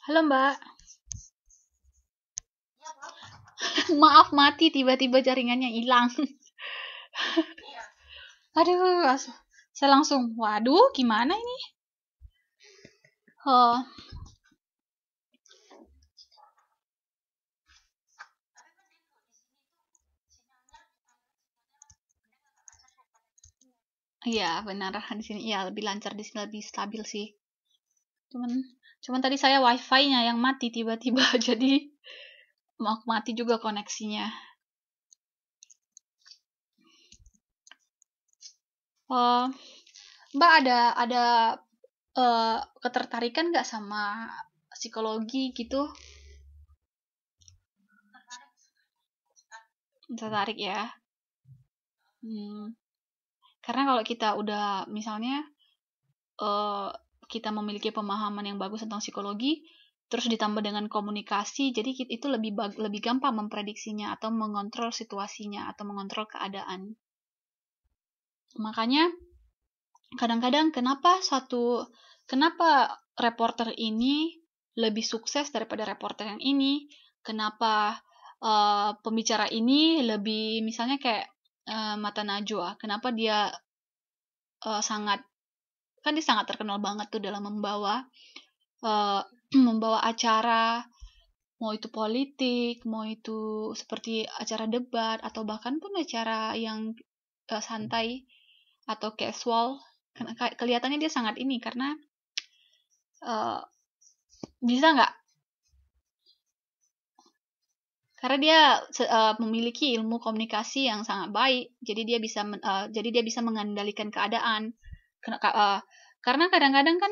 Halo Mbak, maaf mati tiba-tiba jaringannya hilang. Aduh, saya langsung, waduh, gimana ini? Oh, iya benar di sini, iya lebih lancar di sini lebih stabil sih. Cuman, cuman tadi saya wifi-nya yang mati tiba-tiba, jadi mau mati juga koneksinya. Oh, Mbak ada ketertarikan nggak sama psikologi gitu? Tertarik ya? Hmm, karena kalau kita udah misalnya eh, kita memiliki pemahaman yang bagus tentang psikologi, terus ditambah dengan komunikasi, jadi itu lebih gampang memprediksinya atau mengontrol situasinya atau mengontrol keadaan. Makanya kadang-kadang kenapa reporter ini lebih sukses daripada reporter yang ini? Kenapa pembicara ini lebih misalnya kayak Mata Najwa? Kenapa dia sangat kan dia sangat terkenal banget tuh dalam uh, membawa acara, mau itu politik, mau itu seperti acara debat atau bahkan pun acara yang santai atau casual. Kelihatannya dia sangat ini karena uh, bisa nggak? Karena dia memiliki ilmu komunikasi yang sangat baik, jadi dia bisa mengendalikan keadaan. Karena kadang-kadang kan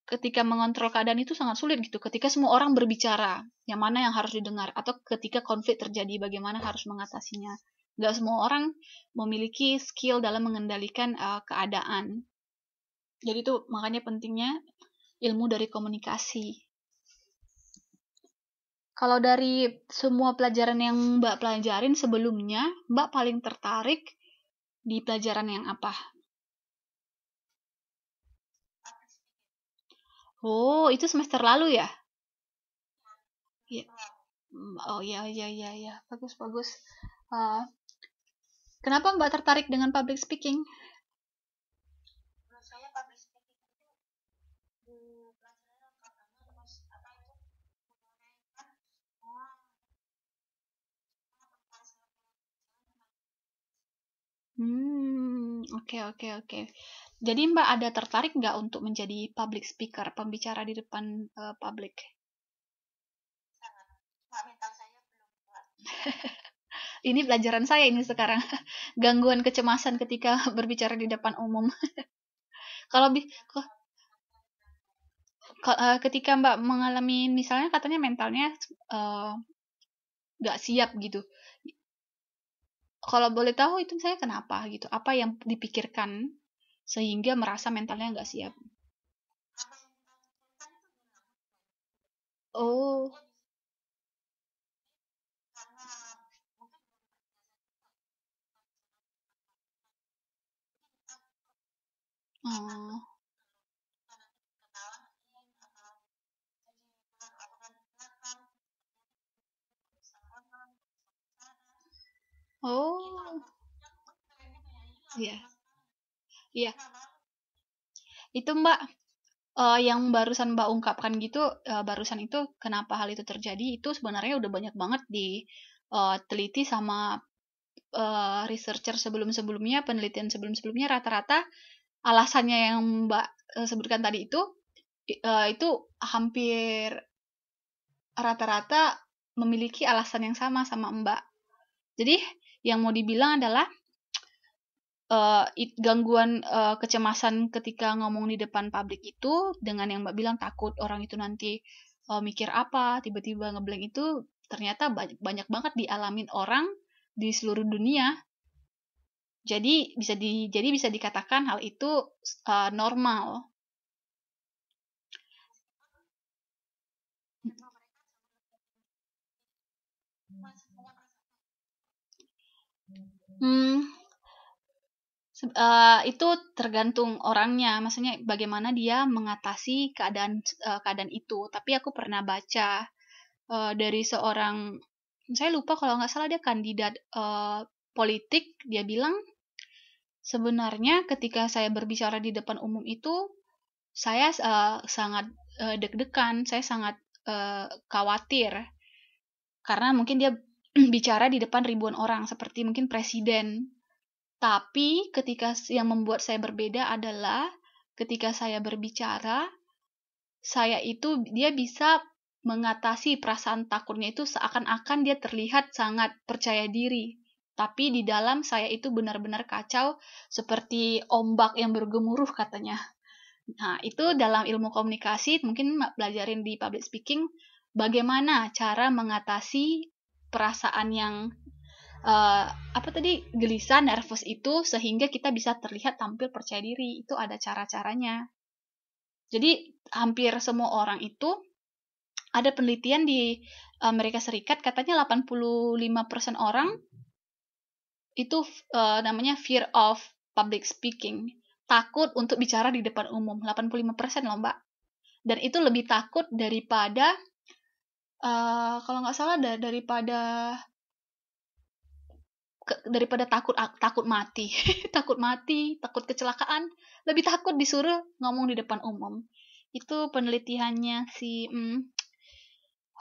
ketika mengontrol keadaan itu sangat sulit gitu. Ketika semua orang berbicara, yang mana yang harus didengar, atau ketika konflik terjadi, bagaimana harus mengatasinya. Gak semua orang memiliki skill dalam mengendalikan keadaan. Jadi itu makanya pentingnya ilmu dari komunikasi. Kalau dari semua pelajaran yang Mbak pelajarin sebelumnya, Mbak paling tertarik di pelajaran yang apa? Oh, itu semester lalu ya? Iya. Oh iya iya iya iya. Bagus bagus. Uh, kenapa Mbak tertarik dengan public speaking? Oke oke oke. Jadi Mbak ada tertarik nggak untuk menjadi public speaker, pembicara di depan publik? Ini pelajaran saya ini sekarang. Gangguan kecemasan ketika berbicara di depan umum. Kalau ketika Mbak mengalami misalnya katanya mentalnya eh, nggak siap gitu. Kalau boleh tahu itu saya kenapa gitu? Apa yang dipikirkan sehingga merasa mentalnya nggak siap? Oh, oh, oh, iya, iya. Itu Mbak yang barusan Mbak ungkapkan gitu, barusan itu kenapa hal itu terjadi? Itu sebenarnya udah banyak banget teliti sama researcher sebelum-sebelumnya, penelitian sebelum-sebelumnya rata-rata alasannya yang Mbak sebutkan tadi itu hampir rata-rata memiliki alasan yang sama sama Mbak. Jadi yang mau dibilang adalah gangguan kecemasan ketika ngomong di depan publik itu dengan yang Mbak bilang takut orang itu nanti mikir apa, tiba-tiba ngeblank itu ternyata banyak banget dialamin orang di seluruh dunia. Jadi bisa dikatakan hal itu normal. Hmm, Itu tergantung orangnya, maksudnya bagaimana dia mengatasi keadaan itu. Tapi aku pernah baca dari seorang, saya lupa kalau nggak salah dia kandidat politik, dia bilang sebenarnya ketika saya berbicara di depan umum itu saya sangat deg-degan, saya sangat khawatir karena mungkin dia bicara di depan ribuan orang seperti mungkin presiden. Tapi ketika yang membuat saya berbeda adalah ketika saya berbicara, dia bisa mengatasi perasaan takutnya itu seakan-akan dia terlihat sangat percaya diri. Tapi di dalam saya itu benar-benar kacau seperti ombak yang bergemuruh katanya. Nah, itu dalam ilmu komunikasi mungkin belajarin di public speaking bagaimana cara mengatasi perasaan yang gelisah, nervous itu sehingga kita bisa terlihat tampil percaya diri. Itu ada cara-caranya. Jadi hampir semua orang itu ada penelitian di Amerika Serikat katanya 85% orang itu namanya fear of public speaking. Takut untuk bicara di depan umum. 85% loh, Mbak. Dan itu lebih takut daripada kalau nggak salah daripada takut mati takut mati, takut kecelakaan, lebih takut disuruh ngomong di depan umum. Itu penelitiannya si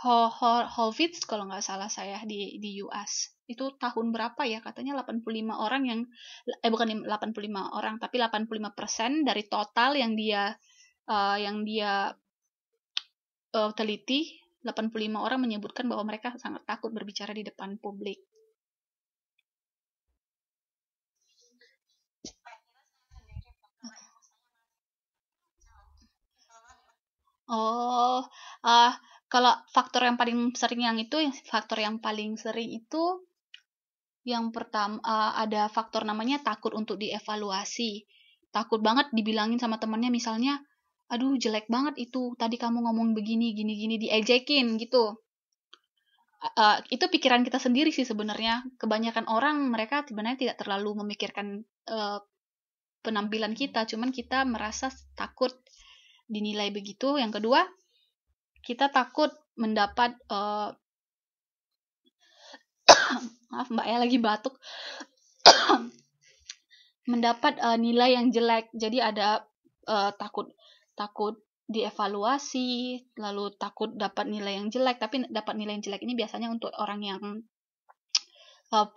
Horvitz kalau nggak salah saya di US. Itu tahun berapa ya, katanya 85 orang yang bukan 85 orang tapi 85% dari total yang dia teliti, 85 orang menyebutkan bahwa mereka sangat takut berbicara di depan publik. Oh, kalau faktor yang paling sering yang pertama ada faktor namanya takut untuk dievaluasi. Takut banget dibilangin sama temannya misalnya, aduh jelek banget itu, tadi kamu ngomong begini, gini-gini, diejekin gitu. Itu pikiran kita sendiri sih sebenarnya. Kebanyakan orang mereka sebenarnya tidak terlalu memikirkan penampilan kita, cuman kita merasa takut dinilai begitu. Yang kedua, kita takut mendapat maaf Mbak ya lagi batuk mendapat nilai yang jelek. Jadi ada takut dievaluasi, lalu takut dapat nilai yang jelek. Tapi dapat nilai yang jelek ini biasanya untuk orang yang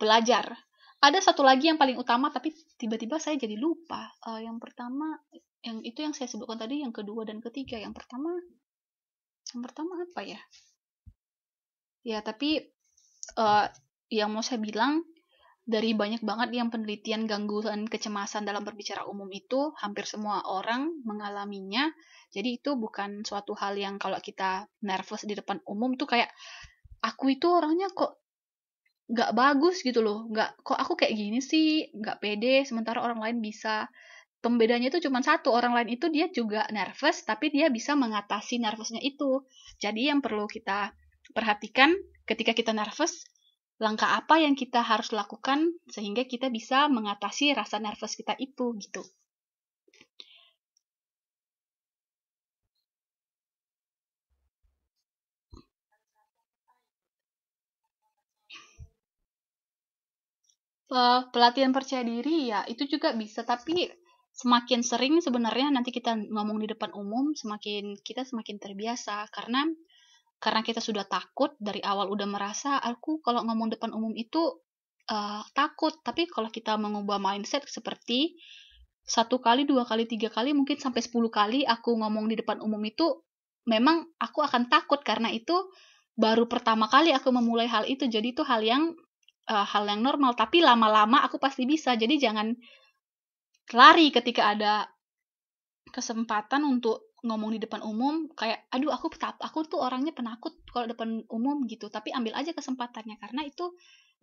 pelajar. Ada satu lagi yang paling utama tapi tiba-tiba saya jadi lupa. Yang pertama yang saya sebutkan tadi, yang kedua dan ketiga. Yang pertama apa ya? Ya, tapi yang mau saya bilang, dari banyak banget yang penelitian gangguan kecemasan dalam berbicara umum itu, hampir semua orang mengalaminya. Jadi itu bukan suatu hal yang kalau kita nervous di depan umum tuh kayak, aku itu orangnya kok nggak bagus gitu loh, kok aku kayak gini sih, nggak pede, sementara orang lain bisa. Pembedanya itu cuma satu, orang lain itu dia juga nervous, tapi dia bisa mengatasi nervousnya itu. Jadi yang perlu kita perhatikan ketika kita nervous, langkah apa yang kita harus lakukan sehingga kita bisa mengatasi rasa nervous kita itu gitu. Pelatihan percaya diri ya itu juga bisa, tapi semakin sering sebenarnya nanti kita ngomong di depan umum, kita semakin terbiasa karena kita sudah takut dari awal, udah merasa aku kalau ngomong depan umum itu takut. Tapi kalau kita mengubah mindset seperti 1 kali, 2 kali, 3 kali, mungkin sampai 10 kali aku ngomong di depan umum itu, memang aku akan takut karena itu baru pertama kali aku memulai hal itu. Jadi itu hal yang normal, tapi lama-lama aku pasti bisa. Jadi jangan lari ketika ada kesempatan untuk ngomong di depan umum, kayak aduh aku tuh orangnya penakut kalau depan umum gitu. Tapi ambil aja kesempatannya karena itu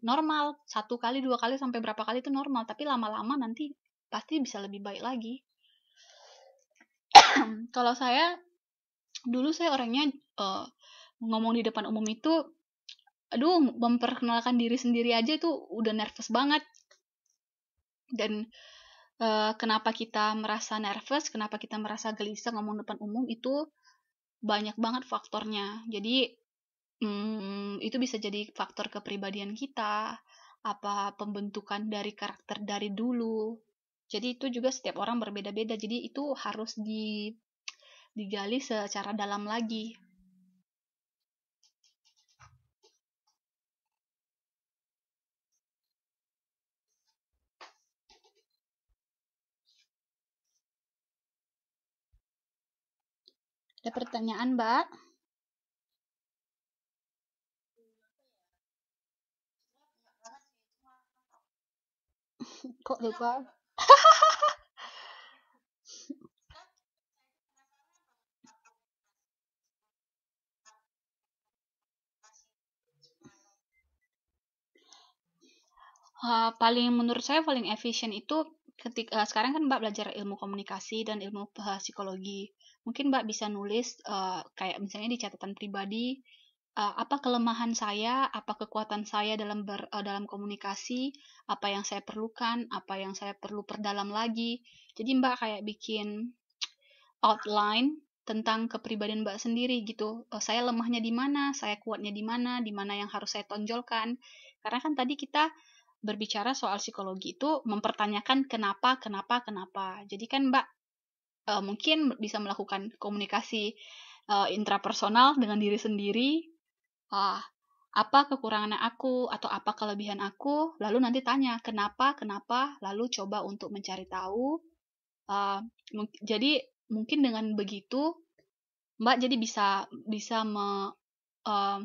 normal. 1 kali, 2 kali, sampai berapa kali itu normal, tapi lama-lama nanti pasti bisa lebih baik lagi. Kalau saya dulu saya orangnya ngomong di depan umum itu, aduh memperkenalkan diri sendiri aja itu udah nervous banget. Dan kenapa kita merasa nervous, kenapa kita merasa gelisah ngomong depan umum, itu banyak banget faktornya. Jadi itu bisa jadi faktor kepribadian kita, apa pembentukan dari karakter dari dulu. Jadi itu juga setiap orang berbeda-beda. Jadi itu harus digali secara dalam lagi. Ada pertanyaan, Mbak? Kok lupa? Paling menurut saya paling efisien itu ketika sekarang kan Mbak belajar ilmu komunikasi dan ilmu psikologi. Mungkin Mbak bisa nulis kayak misalnya di catatan pribadi, apa kelemahan saya, apa kekuatan saya dalam komunikasi, apa yang saya perlukan, apa yang saya perlu perdalam lagi. Jadi Mbak kayak bikin outline tentang kepribadian Mbak sendiri gitu. Saya lemahnya di mana, saya kuatnya di mana yang harus saya tonjolkan. Karena kan tadi kita berbicara soal psikologi itu mempertanyakan kenapa, kenapa, kenapa. Jadi kan Mbak mungkin bisa melakukan komunikasi intrapersonal dengan diri sendiri. Uh, apa kekurangan aku atau apa kelebihan aku, lalu nanti tanya kenapa, kenapa, lalu coba untuk mencari tahu. Uh, jadi mungkin dengan begitu Mbak jadi bisa bisa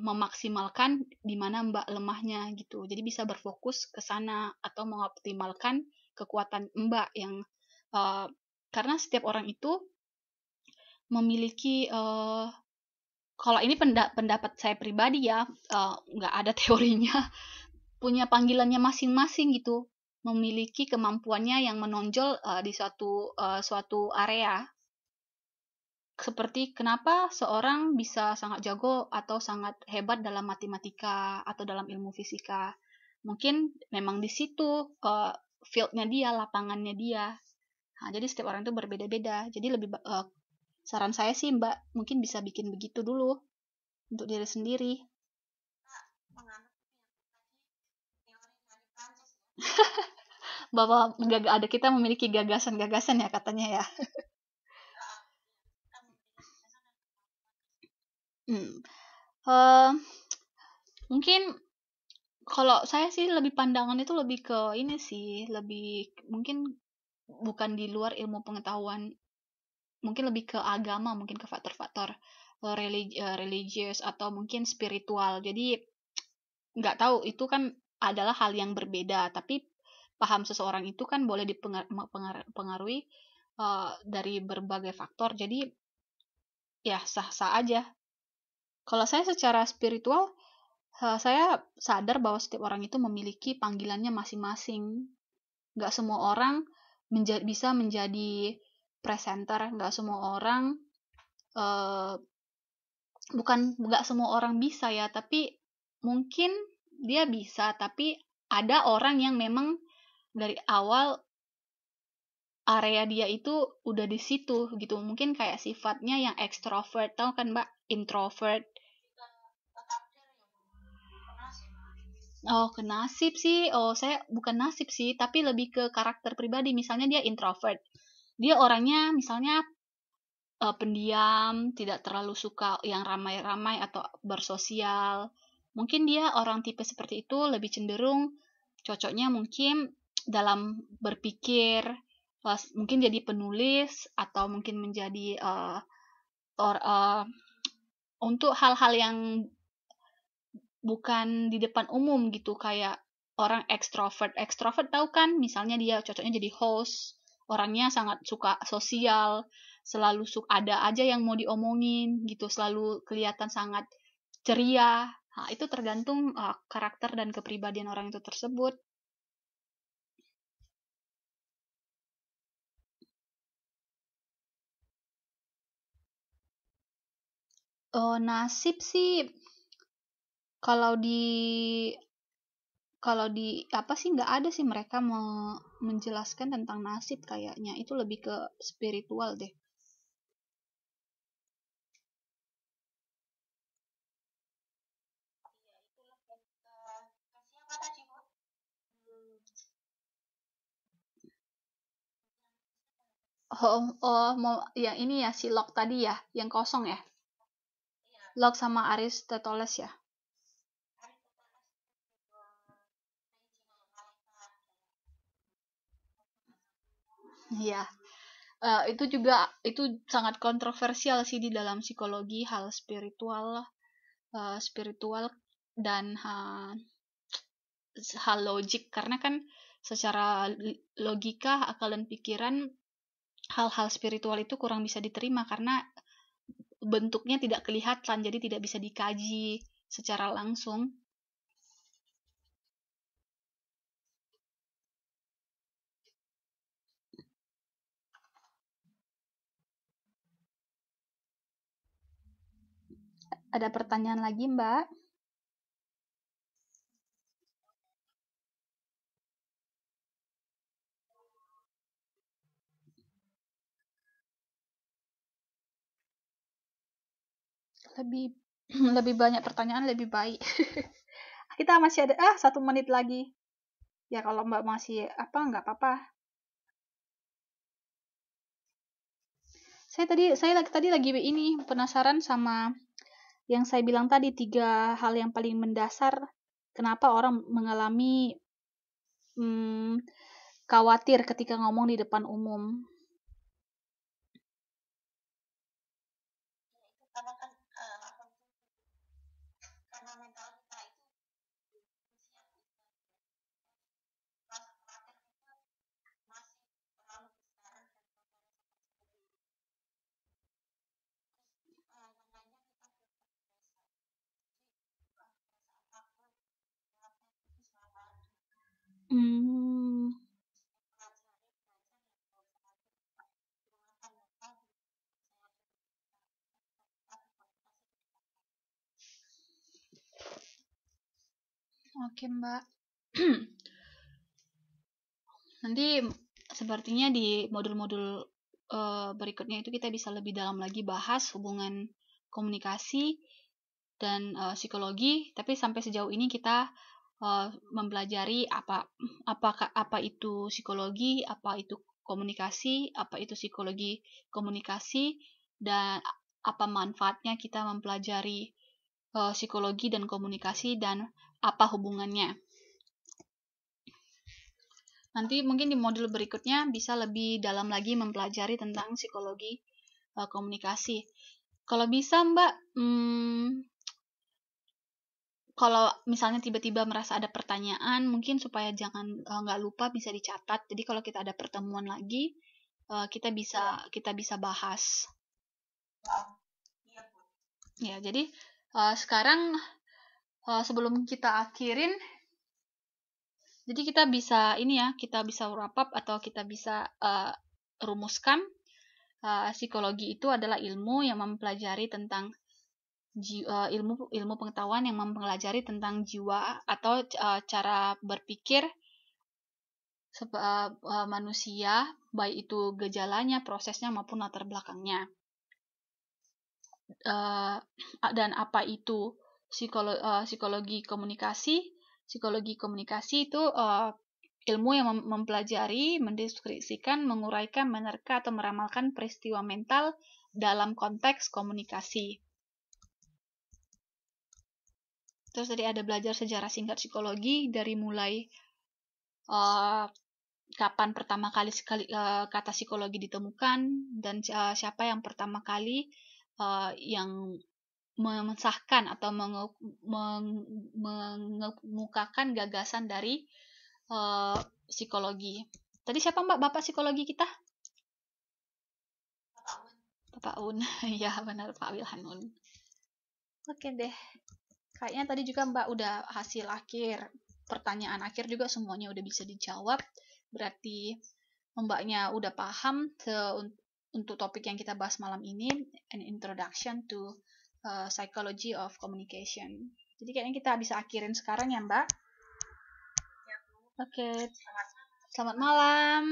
memaksimalkan di mana Mbak lemahnya gitu. Jadi bisa berfokus ke sana atau mengoptimalkan kekuatan Mbak yang uh, karena setiap orang itu memiliki kalau ini pendapat saya pribadi ya, nggak ada teorinya, punya panggilannya masing-masing gitu, memiliki kemampuannya yang menonjol di suatu area. Seperti kenapa seorang bisa sangat jago atau sangat hebat dalam matematika atau dalam ilmu fisika. Mungkin memang di situ field-nya dia, lapangannya dia. Nah, jadi setiap orang itu berbeda-beda. Jadi lebih saran saya sih Mbak mungkin bisa bikin begitu dulu untuk diri sendiri. Bahwa ada kita memiliki gagasan-gagasan ya katanya ya. Hmm. Uh, mungkin kalau saya sih lebih pandangan itu lebih ke ini sih, lebih mungkin bukan di luar ilmu pengetahuan, mungkin lebih ke agama, mungkin ke faktor-faktor religius atau mungkin spiritual. Jadi nggak tahu itu kan adalah hal yang berbeda, tapi paham seseorang itu kan boleh dipengaruhi dari berbagai faktor. Jadi ya sah-sah aja. Kalau saya secara spiritual, saya sadar bahwa setiap orang itu memiliki panggilannya masing-masing. Nggak semua orang bisa menjadi presenter, nggak semua orang uh, bukan nggak semua orang bisa ya, tapi mungkin dia bisa, tapi ada orang yang memang dari awal area dia itu udah di situ gitu. Mungkin kayak sifatnya yang extrovert, tahu kan Mbak, introvert. Oh, ke nasib sih. Oh, saya bukan nasib sih, tapi lebih ke karakter pribadi. Misalnya dia introvert. Dia orangnya misalnya pendiam, tidak terlalu suka yang ramai-ramai atau bersosial. Mungkin dia orang tipe seperti itu lebih cenderung cocoknya mungkin dalam berpikir, mungkin jadi penulis atau mungkin menjadi or, uh, untuk hal-hal yang bukan di depan umum gitu kayak orang ekstrovert. Ekstrovert tahu kan misalnya dia cocoknya jadi host, orangnya sangat suka sosial, selalu ada aja yang mau diomongin gitu, selalu kelihatan sangat ceria. Nah, itu tergantung karakter dan kepribadian orang itu tersebut. Nasib sih kalau di kalau di apa sih, nggak ada sih mereka menjelaskan tentang nasib, kayaknya itu lebih ke spiritual deh. Oh, oh, mau yang ini ya, si Locke tadi ya, yang kosong ya, Locke sama Aristoteles ya. Iya. Itu juga itu sangat kontroversial sih di dalam psikologi, hal spiritual, spiritual dan hal logik, karena kan secara logika, akal dan pikiran, hal-hal spiritual itu kurang bisa diterima karena bentuknya tidak kelihatan, jadi tidak bisa dikaji secara langsung. Ada pertanyaan lagi, Mbak? Lebih lebih banyak pertanyaan lebih baik. Kita masih ada 1 menit lagi. Ya kalau Mbak masih apa, nggak apa-apa. Saya tadi lagi ini penasaran sama yang saya bilang tadi, 3 hal yang paling mendasar kenapa orang mengalami khawatir ketika ngomong di depan umum. Hmm, oke Mbak. Nanti sepertinya di modul-modul berikutnya itu kita bisa lebih dalam lagi bahas hubungan komunikasi dan psikologi. Tapi sampai sejauh ini kita mempelajari apa itu psikologi, apa itu komunikasi, apa itu psikologi komunikasi, dan apa manfaatnya kita mempelajari psikologi dan komunikasi, dan apa hubungannya. Nanti mungkin di modul berikutnya bisa lebih dalam lagi mempelajari tentang psikologi komunikasi. Kalau bisa Mbak, kalau misalnya tiba-tiba merasa ada pertanyaan, mungkin supaya jangan nggak lupa bisa dicatat. Jadi kalau kita ada pertemuan lagi, kita bisa bahas. Ya, jadi sekarang sebelum kita akhirin, jadi kita bisa ini ya, kita bisa wrap up atau kita bisa rumuskan. Psikologi itu adalah ilmu yang mempelajari tentang ilmu pengetahuan yang mempelajari tentang jiwa atau cara berpikir manusia, baik itu gejalanya, prosesnya maupun latar belakangnya. Dan apa itu psikologi komunikasi? Psikologi komunikasi itu ilmu yang mempelajari, mendeskripsikan, menguraikan, menerka atau meramalkan peristiwa mental dalam konteks komunikasi. Terus tadi ada belajar sejarah singkat psikologi, dari mulai kapan pertama kali kata psikologi ditemukan, dan siapa yang pertama kali yang mensahkan atau mengemukakan gagasan dari psikologi. Tadi siapa Mbak, bapak psikologi kita? Bapak Un. Ya benar, Pak Wilhanun. Oke deh. Kayaknya tadi juga Mbak udah hasil akhir, pertanyaan akhir juga semuanya udah bisa dijawab. Berarti Mbaknya udah paham untuk topik yang kita bahas malam ini, an introduction to psychology of communication. Jadi kayaknya kita bisa akhirin sekarang ya Mbak. Oke, selamat malam.